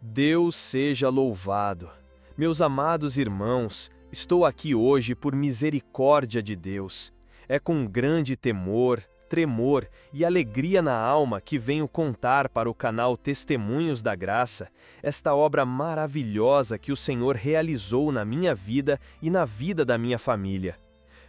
Deus seja louvado. Meus amados irmãos, estou aqui hoje por misericórdia de Deus. É com grande temor, tremor e alegria na alma que venho contar para o canal Testemunhos da Graça esta obra maravilhosa que o Senhor realizou na minha vida e na vida da minha família.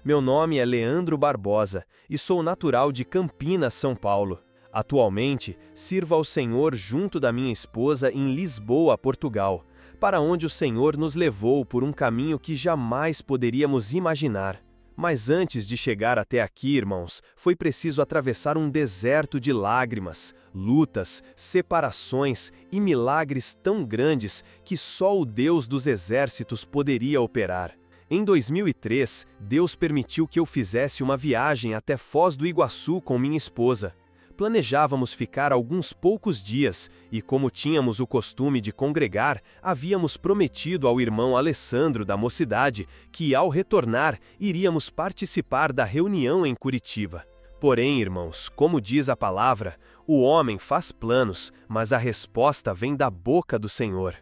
Meu nome é Leandro Barbosa e sou natural de Campinas, São Paulo. Atualmente, sirvo ao Senhor junto da minha esposa em Lisboa, Portugal, para onde o Senhor nos levou por um caminho que jamais poderíamos imaginar. Mas antes de chegar até aqui, irmãos, foi preciso atravessar um deserto de lágrimas, lutas, separações e milagres tão grandes que só o Deus dos exércitos poderia operar. Em 2003, Deus permitiu que eu fizesse uma viagem até Foz do Iguaçu com minha esposa. Planejávamos ficar alguns poucos dias e, como tínhamos o costume de congregar, havíamos prometido ao irmão Alessandro da mocidade que, ao retornar, iríamos participar da reunião em Curitiba. Porém, irmãos, como diz a palavra, o homem faz planos, mas a resposta vem da boca do Senhor.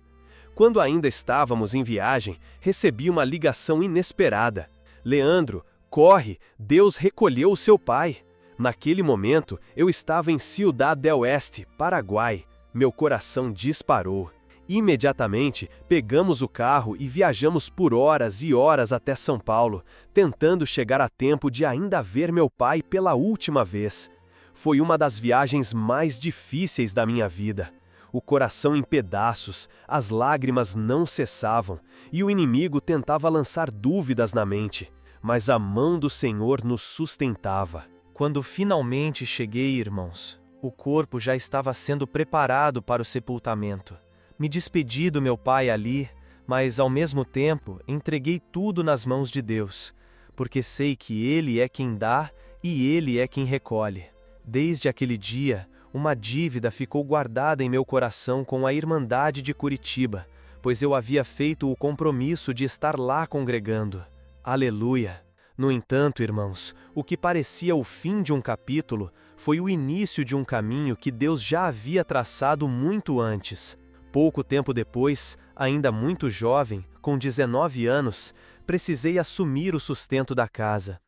Quando ainda estávamos em viagem, recebi uma ligação inesperada. Leandro, corre, Deus recolheu o seu pai. Naquele momento, eu estava em Ciudad del Oeste, Paraguai. Meu coração disparou. Imediatamente, pegamos o carro e viajamos por horas e horas até São Paulo, tentando chegar a tempo de ainda ver meu pai pela última vez. Foi uma das viagens mais difíceis da minha vida. O coração em pedaços, as lágrimas não cessavam, e o inimigo tentava lançar dúvidas na mente, mas a mão do Senhor nos sustentava. Quando finalmente cheguei, irmãos, o corpo já estava sendo preparado para o sepultamento. Me despedi do meu pai ali, mas ao mesmo tempo entreguei tudo nas mãos de Deus, porque sei que Ele é quem dá e Ele é quem recolhe. Desde aquele dia, uma dívida ficou guardada em meu coração com a Irmandade de Curitiba, pois eu havia feito o compromisso de estar lá congregando. Aleluia! No entanto, irmãos, o que parecia o fim de um capítulo foi o início de um caminho que Deus já havia traçado muito antes. Pouco tempo depois, ainda muito jovem, com 19 anos, precisei assumir o sustento da casa.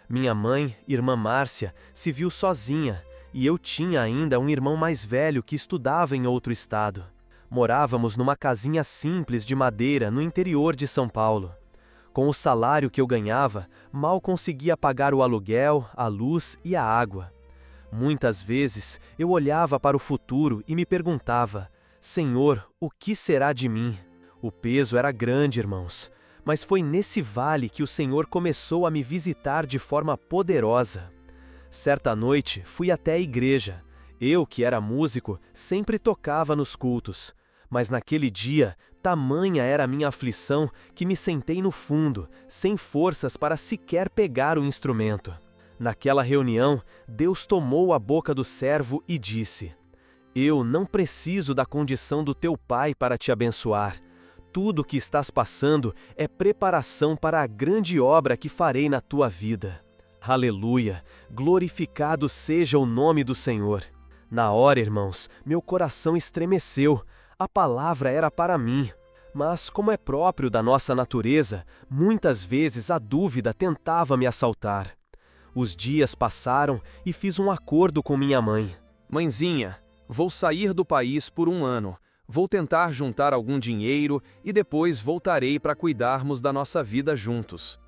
Minha mãe, irmã Márcia, se viu sozinha, e eu tinha ainda um irmão mais velho que estudava em outro estado. Morávamos numa casinha simples de madeira no interior de São Paulo. Com o salário que eu ganhava, mal conseguia pagar o aluguel, a luz e a água. Muitas vezes eu olhava para o futuro e me perguntava: Senhor, o que será de mim? O peso era grande, irmãos, mas foi nesse vale que o Senhor começou a me visitar de forma poderosa. Certa noite fui até a igreja. Eu, que era músico, sempre tocava nos cultos. Mas naquele dia, tamanha era a minha aflição que me sentei no fundo, sem forças para sequer pegar o instrumento. Naquela reunião, Deus tomou a boca do servo e disse: Eu não preciso da condição do teu pai para te abençoar. Tudo o que estás passando é preparação para a grande obra que farei na tua vida. Aleluia! Glorificado seja o nome do Senhor. Na hora, irmãos, meu coração estremeceu. A palavra era para mim, mas como é próprio da nossa natureza, muitas vezes a dúvida tentava me assaltar. Os dias passaram e fiz um acordo com minha mãe. Mãezinha, vou sair do país por 1 ano. Vou tentar juntar algum dinheiro e depois voltarei para cuidarmos da nossa vida juntos.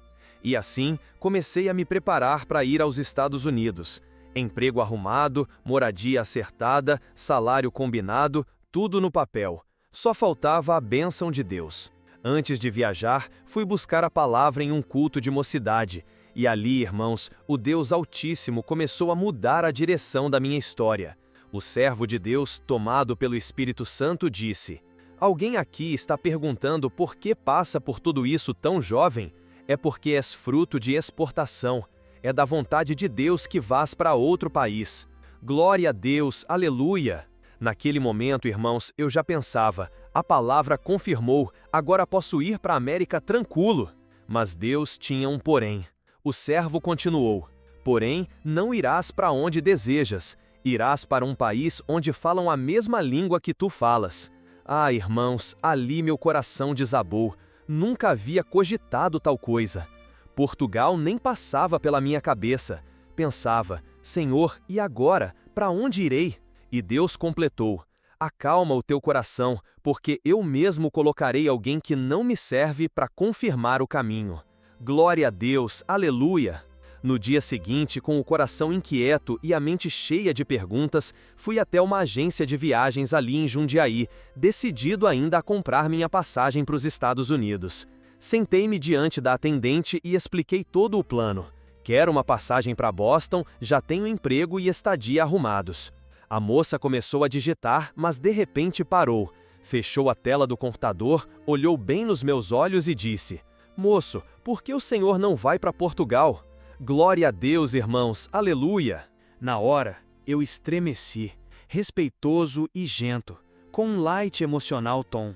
E assim, comecei a me preparar para ir aos Estados Unidos. Emprego arrumado, moradia acertada, salário combinado, tudo no papel. Só faltava a bênção de Deus. Antes de viajar, fui buscar a palavra em um culto de mocidade. E ali, irmãos, o Deus Altíssimo começou a mudar a direção da minha história. O servo de Deus, tomado pelo Espírito Santo, disse: Alguém aqui está perguntando por que passa por tudo isso tão jovem? É porque és fruto de exportação. É da vontade de Deus que vás para outro país. Glória a Deus, aleluia! Naquele momento, irmãos, eu já pensava, a palavra confirmou, agora posso ir para a América tranquilo. Mas Deus tinha um porém. O servo continuou: Porém, não irás para onde desejas, irás para um país onde falam a mesma língua que tu falas. Ah, irmãos, ali meu coração desabou. Nunca havia cogitado tal coisa. Portugal nem passava pela minha cabeça. Pensava, Senhor, e agora? Para onde irei? E Deus completou: acalma o teu coração, porque eu mesmo colocarei alguém que não me serve para confirmar o caminho. Glória a Deus, aleluia! No dia seguinte, com o coração inquieto e a mente cheia de perguntas, fui até uma agência de viagens ali em Jundiaí, decidido ainda a comprar minha passagem para os Estados Unidos. Sentei-me diante da atendente e expliquei todo o plano. Quero uma passagem para Boston, já tenho emprego e estadia arrumados. A moça começou a digitar, mas de repente parou. Fechou a tela do computador, olhou bem nos meus olhos e disse: moço, por que o senhor não vai para Portugal? Glória a Deus, irmãos, aleluia! Na hora, eu estremeci, respeitoso e gento, com um light emocional tom.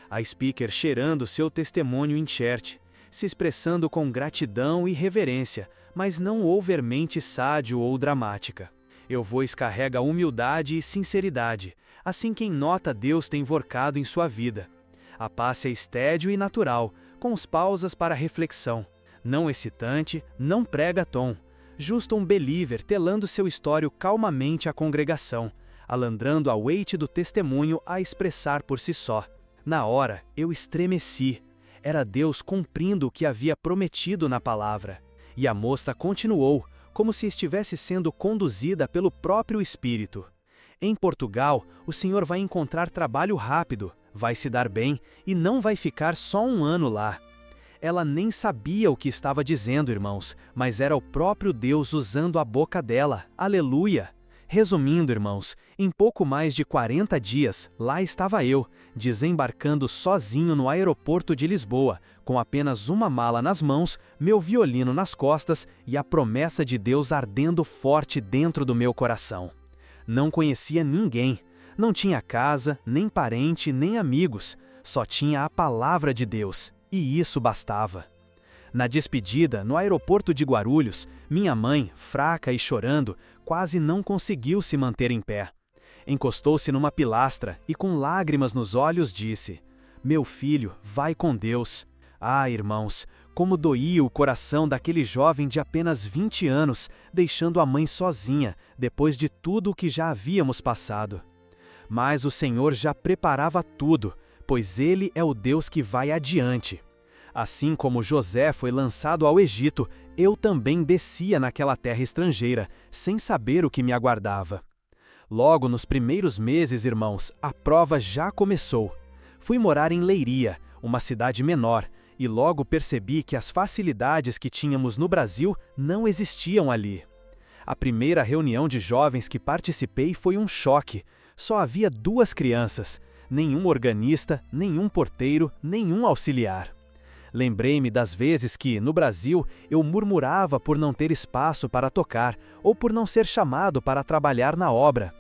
A speaker cheirando seu testemunho enxerte, se expressando com gratidão e reverência, mas não overmente sádio ou dramática. Eu voz carrega humildade e sinceridade, assim quem nota Deus tem vorcado em sua vida. A passe é estédio e natural, com os pausas para reflexão. Não excitante, não prega tom. Justo um believer telando seu histório calmamente à congregação, alandrando a weight do testemunho a expressar por si só. Na hora, eu estremeci. Era Deus cumprindo o que havia prometido na palavra. E a moça continuou, como se estivesse sendo conduzida pelo próprio Espírito. Em Portugal, o senhor vai encontrar trabalho rápido, vai se dar bem e não vai ficar só um ano lá. Ela nem sabia o que estava dizendo, irmãos, mas era o próprio Deus usando a boca dela. Aleluia! Resumindo, irmãos, em pouco mais de 40 dias, lá estava eu, desembarcando sozinho no aeroporto de Lisboa, com apenas uma mala nas mãos, meu violino nas costas e a promessa de Deus ardendo forte dentro do meu coração. Não conhecia ninguém, não tinha casa, nem parente, nem amigos, só tinha a palavra de Deus. E isso bastava. Na despedida, no aeroporto de Guarulhos, minha mãe, fraca e chorando, quase não conseguiu se manter em pé. Encostou-se numa pilastra e com lágrimas nos olhos disse: meu filho, vai com Deus. Ah, irmãos, como doía o coração daquele jovem de apenas 20 anos, deixando a mãe sozinha, depois de tudo o que já havíamos passado. Mas o Senhor já preparava tudo, pois Ele é o Deus que vai adiante. Assim como José foi lançado ao Egito, eu também descia naquela terra estrangeira, sem saber o que me aguardava. Logo nos primeiros meses, irmãos, a prova já começou. Fui morar em Leiria, uma cidade menor, e logo percebi que as facilidades que tínhamos no Brasil não existiam ali. A primeira reunião de jovens que participei foi um choque. Só havia 2 crianças. Nenhum organista, nenhum porteiro, nenhum auxiliar. Lembrei-me das vezes que, no Brasil, eu murmurava por não ter espaço para tocar ou por não ser chamado para trabalhar na obra.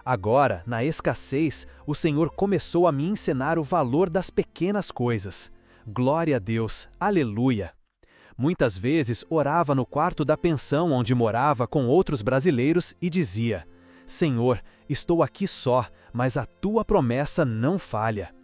Agora, na escassez, o Senhor começou a me ensinar o valor das pequenas coisas. Glória a Deus, aleluia! Muitas vezes orava no quarto da pensão onde morava com outros brasileiros e dizia: Senhor, estou aqui só, mas a tua promessa não falha.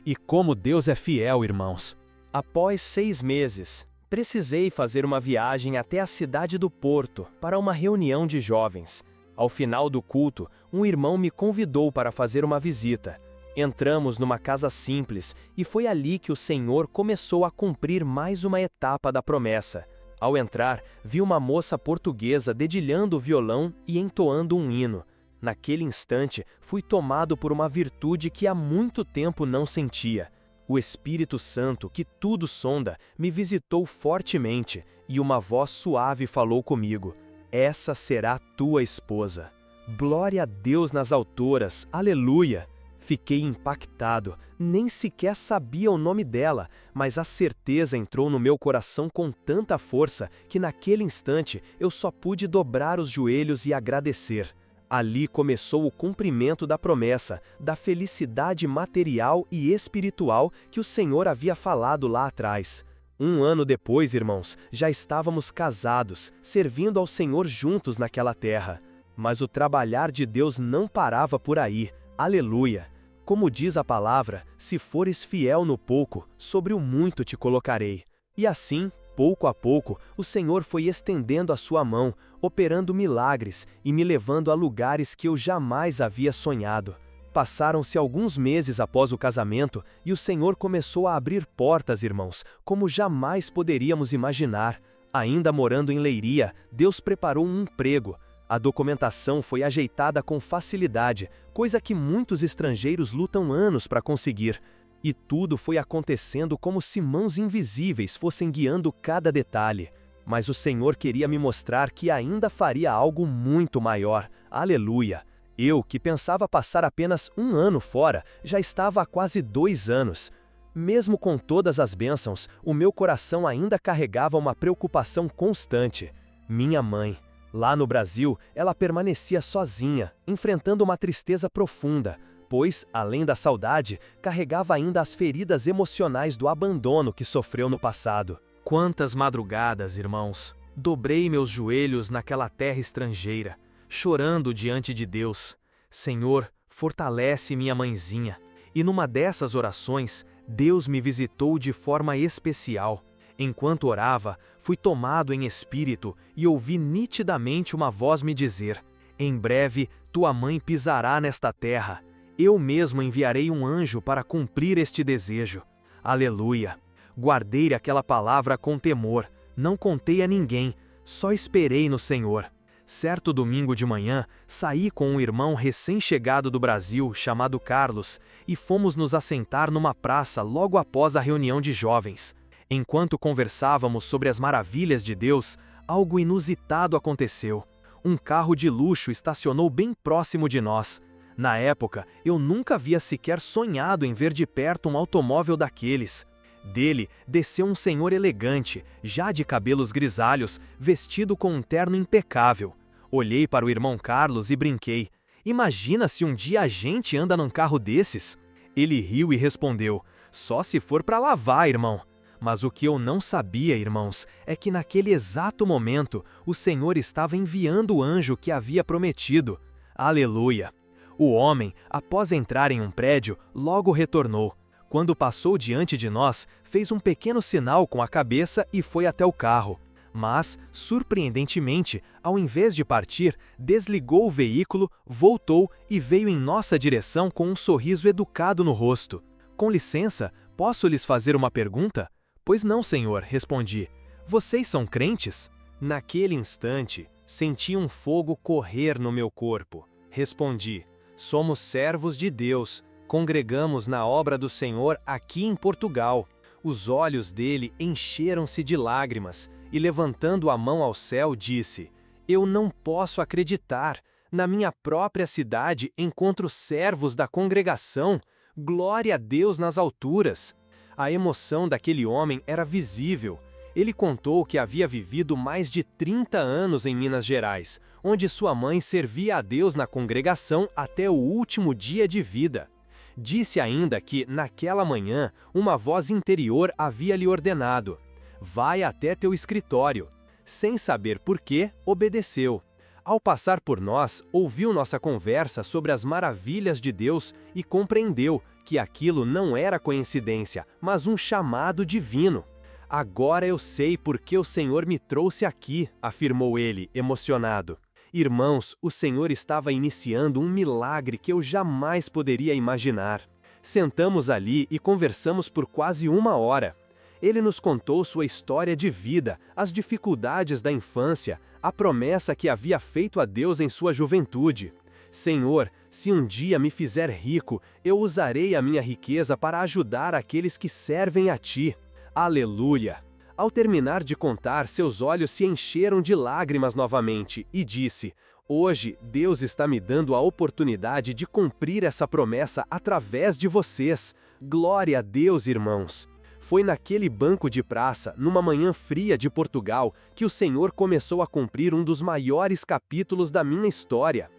E como Deus é fiel, irmãos. Após 6 meses, precisei fazer uma viagem até a cidade do Porto para uma reunião de jovens. Ao final do culto, um irmão me convidou para fazer uma visita. Entramos numa casa simples e foi ali que o Senhor começou a cumprir mais uma etapa da promessa. Ao entrar, vi uma moça portuguesa dedilhando o violão e entoando um hino. Naquele instante, fui tomado por uma virtude que há muito tempo não sentia. O Espírito Santo, que tudo sonda, me visitou fortemente, e uma voz suave falou comigo: essa será tua esposa. Glória a Deus nas alturas, aleluia! Fiquei impactado, nem sequer sabia o nome dela, mas a certeza entrou no meu coração com tanta força que naquele instante eu só pude dobrar os joelhos e agradecer. Ali começou o cumprimento da promessa, da felicidade material e espiritual que o Senhor havia falado lá atrás. 1 ano depois, irmãos, já estávamos casados, servindo ao Senhor juntos naquela terra. Mas o trabalhar de Deus não parava por aí. Aleluia! Como diz a palavra, se fores fiel no pouco, sobre o muito te colocarei. E assim, pouco a pouco, o Senhor foi estendendo a sua mão, operando milagres e me levando a lugares que eu jamais havia sonhado. Passaram-se alguns meses após o casamento e o Senhor começou a abrir portas, irmãos, como jamais poderíamos imaginar. Ainda morando em Leiria, Deus preparou um emprego. A documentação foi ajeitada com facilidade, coisa que muitos estrangeiros lutam anos para conseguir. E tudo foi acontecendo como se mãos invisíveis fossem guiando cada detalhe. Mas o Senhor queria me mostrar que ainda faria algo muito maior. Aleluia! Eu, que pensava passar apenas um ano fora, já estava há quase 2 anos. Mesmo com todas as bênçãos, o meu coração ainda carregava uma preocupação constante. Minha mãe. Lá no Brasil, ela permanecia sozinha, enfrentando uma tristeza profunda, pois, além da saudade, carregava ainda as feridas emocionais do abandono que sofreu no passado. Quantas madrugadas, irmãos, dobrei meus joelhos naquela terra estrangeira, chorando diante de Deus. Senhor, fortalece minha mãezinha. E numa dessas orações, Deus me visitou de forma especial. Enquanto orava, fui tomado em espírito e ouvi nitidamente uma voz me dizer: em breve tua mãe pisará nesta terra. Eu mesmo enviarei um anjo para cumprir este desejo. Aleluia! Guardei aquela palavra com temor, não contei a ninguém, só esperei no Senhor. Certo domingo de manhã, saí com um irmão recém-chegado do Brasil, chamado Carlos, e fomos nos assentar numa praça logo após a reunião de jovens. Enquanto conversávamos sobre as maravilhas de Deus, algo inusitado aconteceu. Um carro de luxo estacionou bem próximo de nós. Na época, eu nunca havia sequer sonhado em ver de perto um automóvel daqueles. Dele desceu um senhor elegante, já de cabelos grisalhos, vestido com um terno impecável. Olhei para o irmão Carlos e brinquei: imagina se um dia a gente anda num carro desses? Ele riu e respondeu: só se for para lavar, irmão. Mas o que eu não sabia, irmãos, é que naquele exato momento o Senhor estava enviando o anjo que havia prometido. Aleluia! O homem, após entrar em um prédio, logo retornou. Quando passou diante de nós, fez um pequeno sinal com a cabeça e foi até o carro. Mas, surpreendentemente, ao invés de partir, desligou o veículo, voltou e veio em nossa direção com um sorriso educado no rosto. Com licença, posso lhes fazer uma pergunta? Pois não, senhor, respondi. Vocês são crentes? Naquele instante, senti um fogo correr no meu corpo. Respondi: somos servos de Deus. Congregamos na obra do Senhor aqui em Portugal. Os olhos dele encheram-se de lágrimas e, levantando a mão ao céu, disse: eu não posso acreditar. Na minha própria cidade encontro servos da congregação. Glória a Deus nas alturas. A emoção daquele homem era visível. Ele contou que havia vivido mais de 30 anos em Minas Gerais, onde sua mãe servia a Deus na congregação até o último dia de vida. Disse ainda que, naquela manhã, uma voz interior havia lhe ordenado: vai até teu escritório. Sem saber por quê, obedeceu. Ao passar por nós, ouviu nossa conversa sobre as maravilhas de Deus e compreendeu que aquilo não era coincidência, mas um chamado divino. Agora eu sei por que o Senhor me trouxe aqui, afirmou ele, emocionado. Irmãos, o Senhor estava iniciando um milagre que eu jamais poderia imaginar. Sentamos ali e conversamos por quase 1 hora. Ele nos contou sua história de vida, as dificuldades da infância, a promessa que havia feito a Deus em sua juventude. Senhor, se um dia me fizer rico, eu usarei a minha riqueza para ajudar aqueles que servem a Ti. Aleluia! Ao terminar de contar, seus olhos se encheram de lágrimas novamente e disse: hoje Deus está me dando a oportunidade de cumprir essa promessa através de vocês. Glória a Deus, irmãos! Foi naquele banco de praça, numa manhã fria de Portugal, que o Senhor começou a cumprir um dos maiores capítulos da minha história.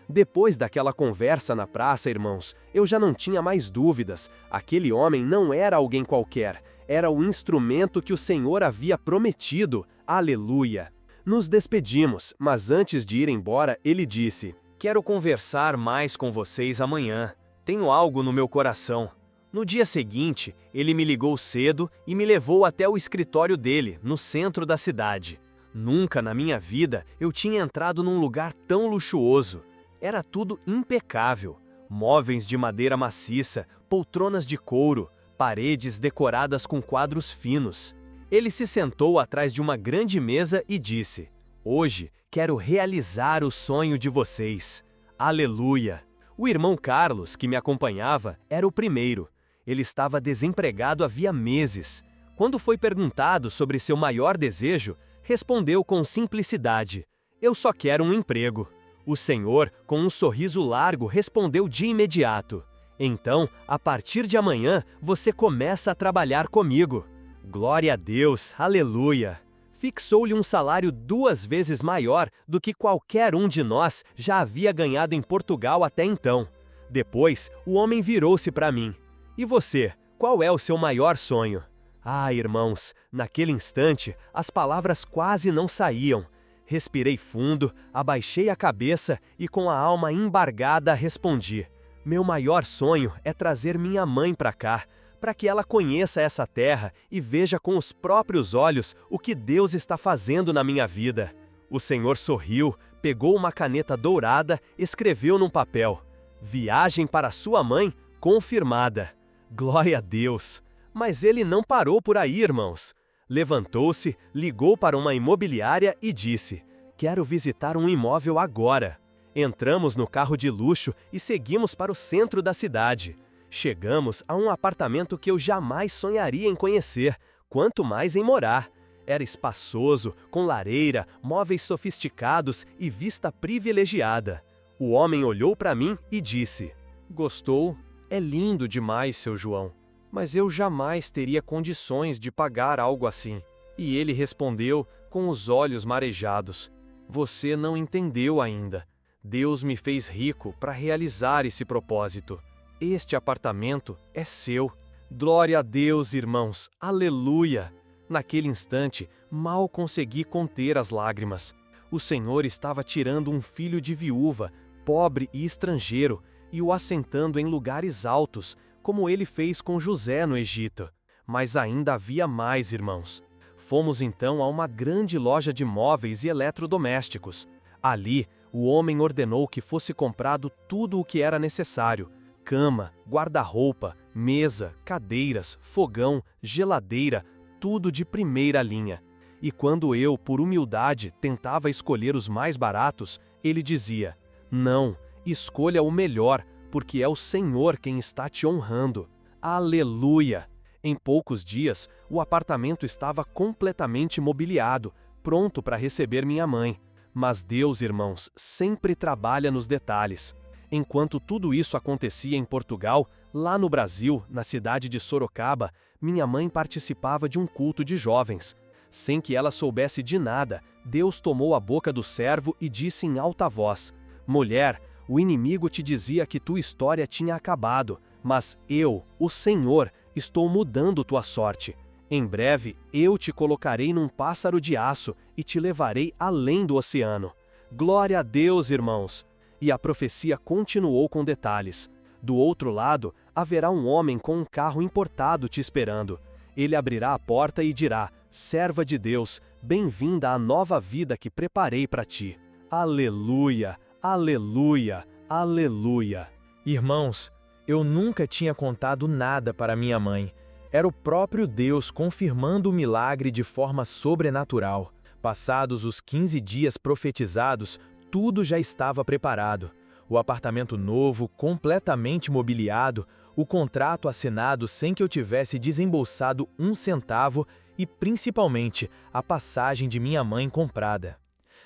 Depois daquela conversa na praça, irmãos, eu já não tinha mais dúvidas. Aquele homem não era alguém qualquer, era o instrumento que o Senhor havia prometido. Aleluia! Nos despedimos, mas antes de ir embora, ele disse: quero conversar mais com vocês amanhã. tenho algo no meu coração. No dia seguinte, ele me ligou cedo e me levou até o escritório dele, no centro da cidade. Nunca na minha vida eu tinha entrado num lugar tão luxuoso. Era tudo impecável. Móveis de madeira maciça, poltronas de couro, paredes decoradas com quadros finos. Ele se sentou atrás de uma grande mesa e disse: "Hoje quero realizar o sonho de vocês. Aleluia!" O irmão Carlos, que me acompanhava, era o primeiro. Ele estava desempregado havia meses. Quando foi perguntado sobre seu maior desejo, respondeu com simplicidade: "Eu só quero um emprego." O Senhor, com um sorriso largo, respondeu de imediato: "Então, a partir de amanhã, você começa a trabalhar comigo." Glória a Deus, aleluia! Fixou-lhe um salário 2 vezes maior do que qualquer um de nós já havia ganhado em Portugal até então. Depois, o homem virou-se para mim: "E você, qual é o seu maior sonho?" Ah, irmãos, naquele instante, as palavras quase não saíam. Respirei fundo, abaixei a cabeça e com a alma embargada respondi: "Meu maior sonho é trazer minha mãe para cá, para que ela conheça essa terra e veja com os próprios olhos o que Deus está fazendo na minha vida." O Senhor sorriu, pegou uma caneta dourada, escreveu num papel: "Viagem para sua mãe confirmada." Glória a Deus! Mas ele não parou por aí, irmãos. Levantou-se, ligou para uma imobiliária e disse: "Quero visitar um imóvel agora." Entramos no carro de luxo e seguimos para o centro da cidade. Chegamos a um apartamento que eu jamais sonharia em conhecer, quanto mais em morar. Era espaçoso, com lareira, móveis sofisticados e vista privilegiada. O homem olhou para mim e disse: "Gostou? É lindo demais, seu João. Mas eu jamais teria condições de pagar algo assim." E ele respondeu, com os olhos marejados: "Você não entendeu ainda. Deus me fez rico para realizar esse propósito. Este apartamento é seu." Glória a Deus, irmãos, aleluia! Naquele instante, mal consegui conter as lágrimas. O Senhor estava tirando um filho de viúva, pobre e estrangeiro, e o assentando em lugares altos, como ele fez com José no Egito. Mas ainda havia mais, irmãos. Fomos então a uma grande loja de móveis e eletrodomésticos. Ali, o homem ordenou que fosse comprado tudo o que era necessário: cama, guarda-roupa, mesa, cadeiras, fogão, geladeira, tudo de primeira linha. E quando eu, por humildade, tentava escolher os mais baratos, ele dizia: "Não, escolha o melhor, porque é o Senhor quem está te honrando." Aleluia! Em poucos dias, o apartamento estava completamente mobiliado, pronto para receber minha mãe. Mas Deus, irmãos, sempre trabalha nos detalhes. Enquanto tudo isso acontecia em Portugal, lá no Brasil, na cidade de Sorocaba, minha mãe participava de um culto de jovens. Sem que ela soubesse de nada, Deus tomou a boca do servo e disse em alta voz: "Mulher, o inimigo te dizia que tua história tinha acabado, mas eu, o Senhor, estou mudando tua sorte. Em breve, eu te colocarei num pássaro de aço e te levarei além do oceano." Glória a Deus, irmãos! E a profecia continuou com detalhes. Do outro lado, haverá um homem com um carro importado te esperando. Ele abrirá a porta e dirá: "Serva de Deus, bem-vinda à nova vida que preparei para ti." Aleluia! Aleluia! Aleluia! Irmãos, eu nunca tinha contado nada para minha mãe. Era o próprio Deus confirmando o milagre de forma sobrenatural. Passados os 15 dias profetizados, tudo já estava preparado. O apartamento novo, completamente mobiliado, o contrato assinado sem que eu tivesse desembolsado um centavo e, principalmente, a passagem de minha mãe comprada.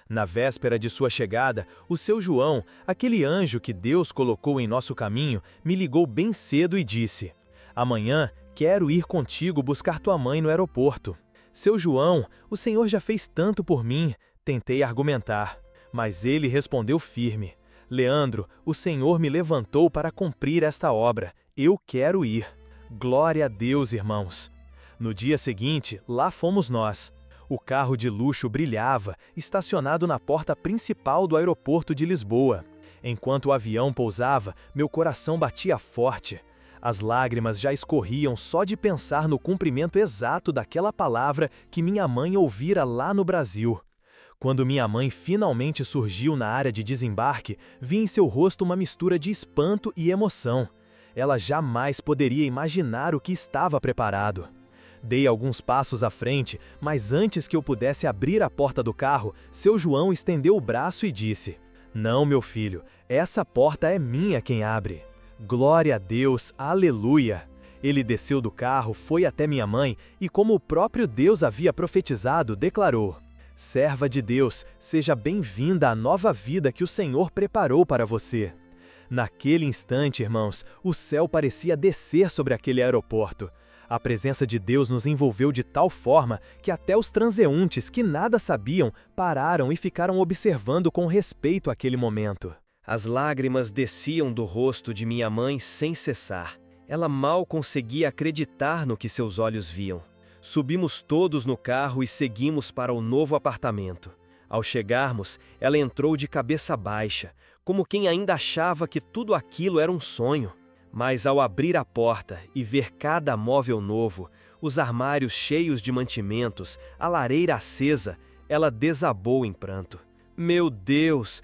Na véspera de sua chegada, o seu João, aquele anjo que Deus colocou em nosso caminho, me ligou bem cedo e disse: "Amanhã quero ir contigo buscar tua mãe no aeroporto." "Seu João, o Senhor já fez tanto por mim", tentei argumentar. Mas ele respondeu firme: "Leandro, o Senhor me levantou para cumprir esta obra. Eu quero ir." Glória a Deus, irmãos! No dia seguinte, lá fomos nós. O carro de luxo brilhava, estacionado na porta principal do aeroporto de Lisboa. Enquanto o avião pousava, meu coração batia forte. As lágrimas já escorriam só de pensar no cumprimento exato daquela palavra que minha mãe ouvira lá no Brasil. Quando minha mãe finalmente surgiu na área de desembarque, vi em seu rosto uma mistura de espanto e emoção. Ela jamais poderia imaginar o que estava preparado. Dei alguns passos à frente, mas antes que eu pudesse abrir a porta do carro, seu João estendeu o braço e disse: "Não, meu filho, essa porta é minha quem abre." Glória a Deus, aleluia! Ele desceu do carro, foi até minha mãe e, como o próprio Deus havia profetizado, declarou: "Serva de Deus, seja bem-vinda à nova vida que o Senhor preparou para você." Naquele instante, irmãos, o céu parecia descer sobre aquele aeroporto. A presença de Deus nos envolveu de tal forma que até os transeuntes que nada sabiam pararam e ficaram observando com respeito aquele momento. As lágrimas desciam do rosto de minha mãe sem cessar. Ela mal conseguia acreditar no que seus olhos viam. Subimos todos no carro e seguimos para o novo apartamento. Ao chegarmos, ela entrou de cabeça baixa, como quem ainda achava que tudo aquilo era um sonho. Mas ao abrir a porta e ver cada móvel novo, os armários cheios de mantimentos, a lareira acesa, ela desabou em pranto. Meu Deus,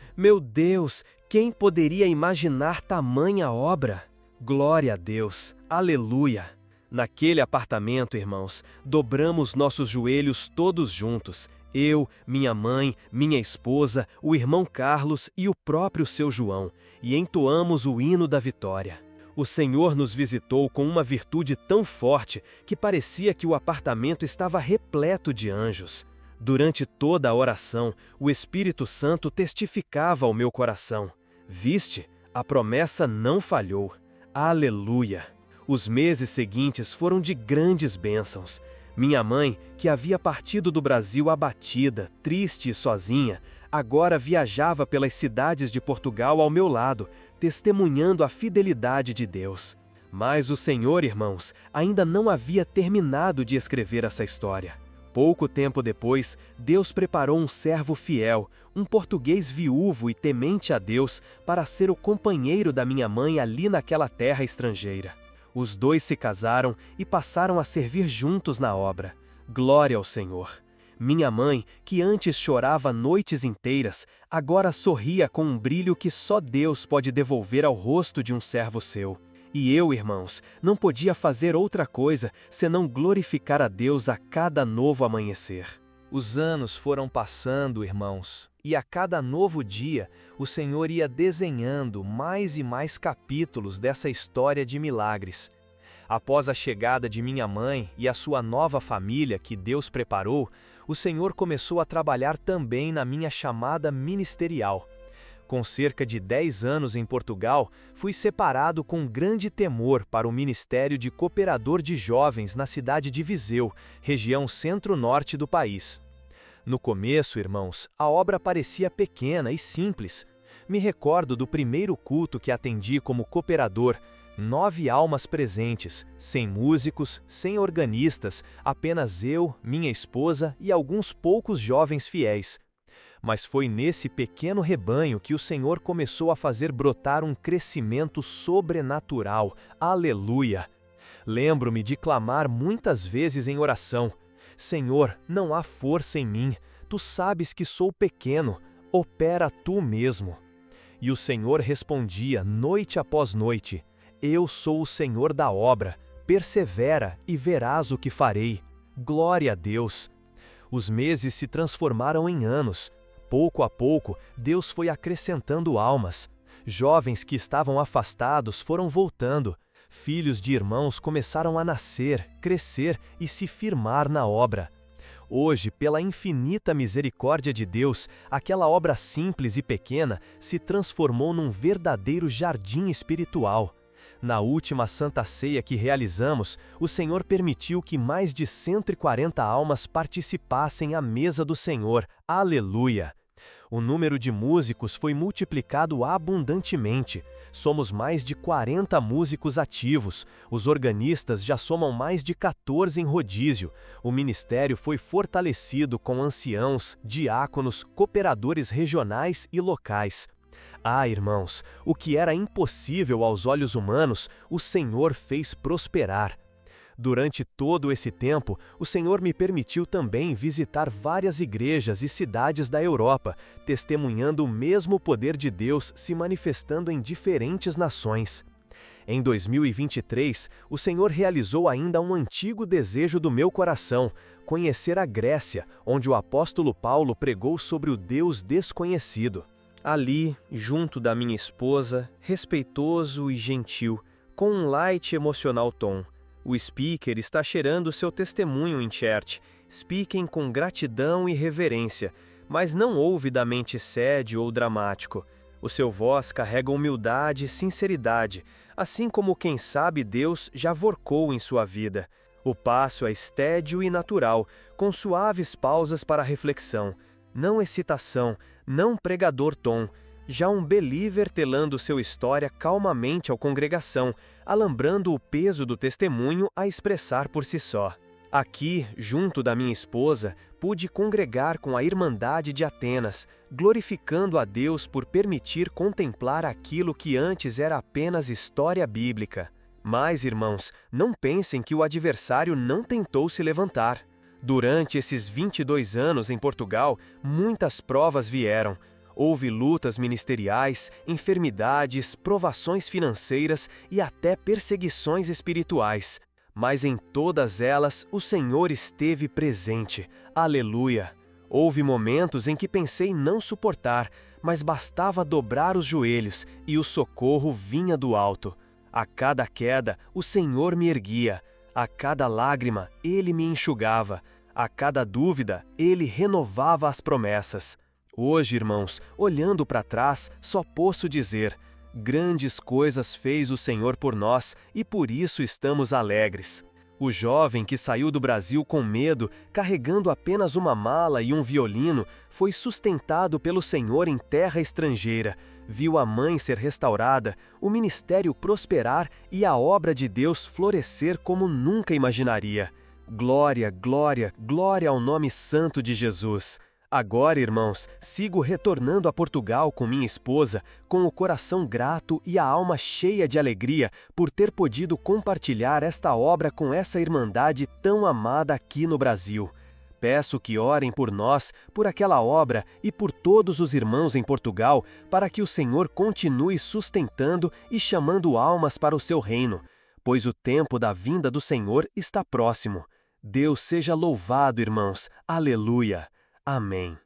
quem poderia imaginar tamanha obra? Glória a Deus, aleluia! Naquele apartamento, irmãos, dobramos nossos joelhos todos juntos, eu, minha mãe, minha esposa, o irmão Carlos e o próprio seu João, e entoamos o hino da vitória. O Senhor nos visitou com uma virtude tão forte que parecia que o apartamento estava repleto de anjos. Durante toda a oração, o Espírito Santo testificava ao meu coração: "Viste, a promessa não falhou. Aleluia!" Os meses seguintes foram de grandes bênçãos. Minha mãe, que havia partido do Brasil abatida, triste e sozinha, agora viajava pelas cidades de Portugal ao meu lado, testemunhando a fidelidade de Deus. Mas o Senhor, irmãos, ainda não havia terminado de escrever essa história. Pouco tempo depois, Deus preparou um servo fiel, um português viúvo e temente a Deus, para ser o companheiro da minha mãe ali naquela terra estrangeira. Os dois se casaram e passaram a servir juntos na obra. Glória ao Senhor! Minha mãe, que antes chorava noites inteiras, agora sorria com um brilho que só Deus pode devolver ao rosto de um servo seu. E eu, irmãos, não podia fazer outra coisa senão glorificar a Deus a cada novo amanhecer. Os anos foram passando, irmãos, e a cada novo dia o Senhor ia desenhando mais e mais capítulos dessa história de milagres. Após a chegada de minha mãe e a sua nova família que Deus preparou, o Senhor começou a trabalhar também na minha chamada ministerial. Com cerca de 10 anos em Portugal, fui separado com grande temor para o Ministério de Cooperador de Jovens na cidade de Viseu, região centro-norte do país. No começo, irmãos, a obra parecia pequena e simples. Me recordo do primeiro culto que atendi como cooperador. 9 almas presentes, sem músicos, sem organistas, apenas eu, minha esposa e alguns poucos jovens fiéis. Mas foi nesse pequeno rebanho que o Senhor começou a fazer brotar um crescimento sobrenatural. Aleluia! Lembro-me de clamar muitas vezes em oração: Senhor, não há força em mim, Tu sabes que sou pequeno, opera Tu mesmo. E o Senhor respondia noite após noite: Eu sou o Senhor da obra, persevera e verás o que farei. Glória a Deus! Os meses se transformaram em anos. Pouco a pouco, Deus foi acrescentando almas. Jovens que estavam afastados foram voltando. Filhos de irmãos começaram a nascer, crescer e se firmar na obra. Hoje, pela infinita misericórdia de Deus, aquela obra simples e pequena se transformou num verdadeiro jardim espiritual. Na última Santa Ceia que realizamos, o Senhor permitiu que mais de 140 almas participassem à mesa do Senhor. Aleluia! O número de músicos foi multiplicado abundantemente. Somos mais de 40 músicos ativos. Os organistas já somam mais de 14 em rodízio. O ministério foi fortalecido com anciãos, diáconos, cooperadores regionais e locais. Ah, irmãos, o que era impossível aos olhos humanos, o Senhor fez prosperar. Durante todo esse tempo, o Senhor me permitiu também visitar várias igrejas e cidades da Europa, testemunhando o mesmo poder de Deus se manifestando em diferentes nações. Em 2023, o Senhor realizou ainda um antigo desejo do meu coração, conhecer a Grécia, onde o apóstolo Paulo pregou sobre o Deus desconhecido. Ali, junto da minha esposa, respeitoso e gentil, com um light emocional tom, o speaker está cheirando seu testemunho em chat, speaking com gratidão e reverência, mas não ouvidamente sério ou dramático. O seu voz carrega humildade e sinceridade, assim como quem sabe Deus já vorcou em sua vida. O passo é estédio e natural, com suaves pausas para reflexão. Não excitação, não pregador tom, já um believer telando sua história calmamente à congregação, alambrando o peso do testemunho a expressar por si só. Aqui, junto da minha esposa, pude congregar com a Irmandade de Atenas, glorificando a Deus por permitir contemplar aquilo que antes era apenas história bíblica. Mas, irmãos, não pensem que o adversário não tentou se levantar. Durante esses 22 anos em Portugal, muitas provas vieram. Houve lutas ministeriais, enfermidades, provações financeiras e até perseguições espirituais. Mas em todas elas o Senhor esteve presente. Aleluia! Houve momentos em que pensei não suportar, mas bastava dobrar os joelhos e o socorro vinha do alto. A cada queda, o Senhor me erguia. A cada lágrima, Ele me enxugava. A cada dúvida, Ele renovava as promessas. Hoje, irmãos, olhando para trás, só posso dizer: grandes coisas fez o Senhor por nós e por isso estamos alegres. O jovem que saiu do Brasil com medo, carregando apenas uma mala e um violino, foi sustentado pelo Senhor em terra estrangeira, viu a mãe ser restaurada, o ministério prosperar e a obra de Deus florescer como nunca imaginaria. Glória, glória, glória ao nome santo de Jesus! Agora, irmãos, sigo retornando a Portugal com minha esposa, com o coração grato e a alma cheia de alegria por ter podido compartilhar esta obra com essa irmandade tão amada aqui no Brasil. Peço que orem por nós, por aquela obra e por todos os irmãos em Portugal, para que o Senhor continue sustentando e chamando almas para o seu reino, pois o tempo da vinda do Senhor está próximo. Deus seja louvado, irmãos. Aleluia! Amém.